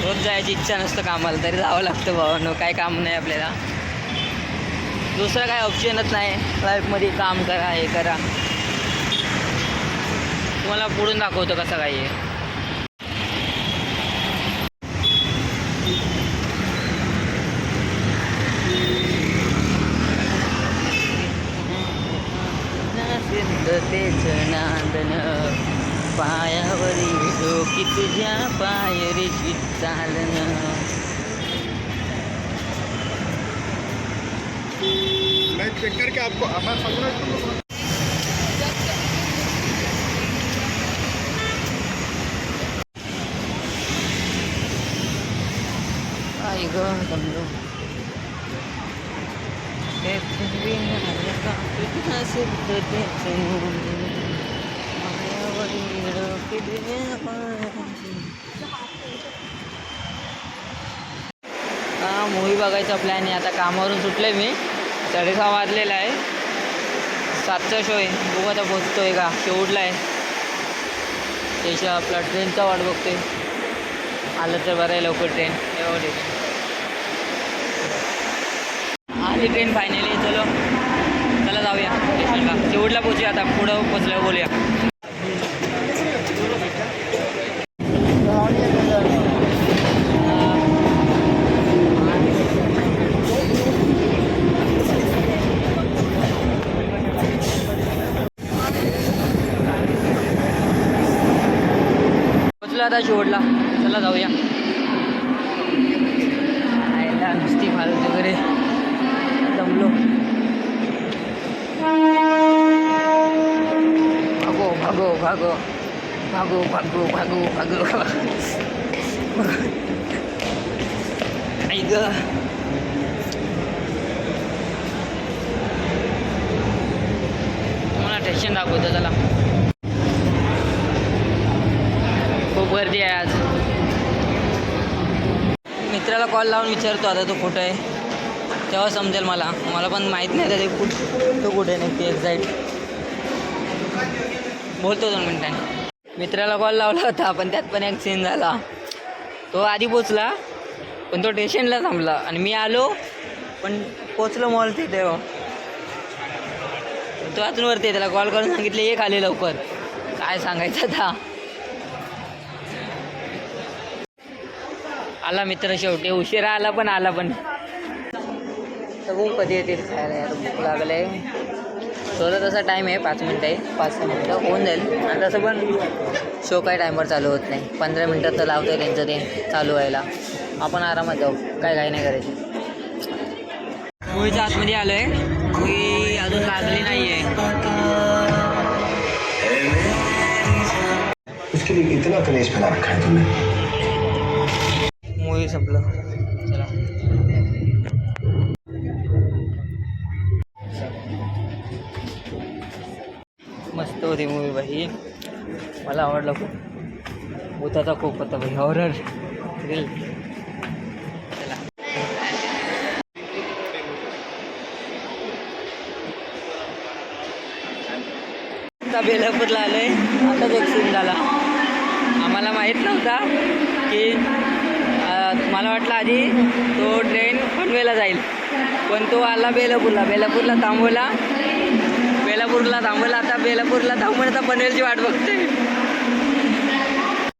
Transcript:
रोज जायची इच्छा नसतं कामाला, तरी जावं लागतं भावांनो. काय काम नाही आपल्याला, दुसरं काय ऑप्शनच नाही लाईफमध्ये. काम करा, हे करा. तुम्हाला पुढून दाखवतो कसं काय आहे. तेच नांदन पायावरी डोकी तुझ्या पायरीची चालन. चेक करके आपको आई ग दमलो. मूवी बघायचा प्लॅन आहे. आता कामावरून सुटले मी, 6:30 वाजलेला आहे. 7चा शो आहे. बघू आता पोचतोय का. शेवटला आहे त्याच्या आपला ट्रेनचा वाट बघतोय. आलं तर बरं आहे लवकर ट्रेन. एवढे आली ट्रेन फायनली. चला जाऊया स्टेशनला. शेवटला पोचूया. आता पुढं पोचल्यावर बोलूया. पोचलो आता शेवटला. चला जाऊया. आयला नुसती फालतू वगैरे दमलो. भागो भागो भागो भागो भागो भागो भागो. आई ग तुम्हाला स्टेशन दाखवतो. चला, खूप गर्दी आहे आज. मित्राला कॉल लावून विचारतो आता तो कुठं आहे, तेव्हा समजेल मला. मला पण माहीत नाही ते तो कुठे नक्की एक्झॅक्ट. बोलतो 2 मिनिटांनी. मित्राला कॉल लावला होता, पण त्यात पण एक सीन झाला. तो आधी पोचला, पण तो स्टेशनला थांबला आणि मी आलो पण पोचलो मॉल तिथे. तो अजून वरती. त्याला कॉल करून सांगितले ये खाली लवकर. काय सांगायचं आता. आला मित्र शेवटी. उशिरा आला पण आला पण. बघू कधी येतील खायला. यार भूक लागलं आहे. थोडा तसा टाईम आहे, 5 मिनटं आहे. 5-6 मिनटं होऊन जाईल. आणि तसं पण शो काय टाईमवर चालू होत नाही. 15 मिनटात तर लावतो आहे त्यांचं ते चालू व्हायला. आपण आरामात जाऊ, काय काही नाही करायची. मूवीच्या आतमध्ये आलो आहे. मूवी अजून लागली नाही आहे. मूवी संपलं. चला मस्त होती मूवी भाई. मला आवडलं खूप. भूताचा खूप होता भाई. Horror thrill. आता बेलापूरला आलो आहे. आताच एक सीन झाला. आम्हाला माहीत नव्हता की मला वाटलं आधी तो ट्रेन पनवेलला जाईल, पण तो आला बेलापूरला थांबवला. आता बेलापूरला थांबून आता पनवेलची वाट बघते.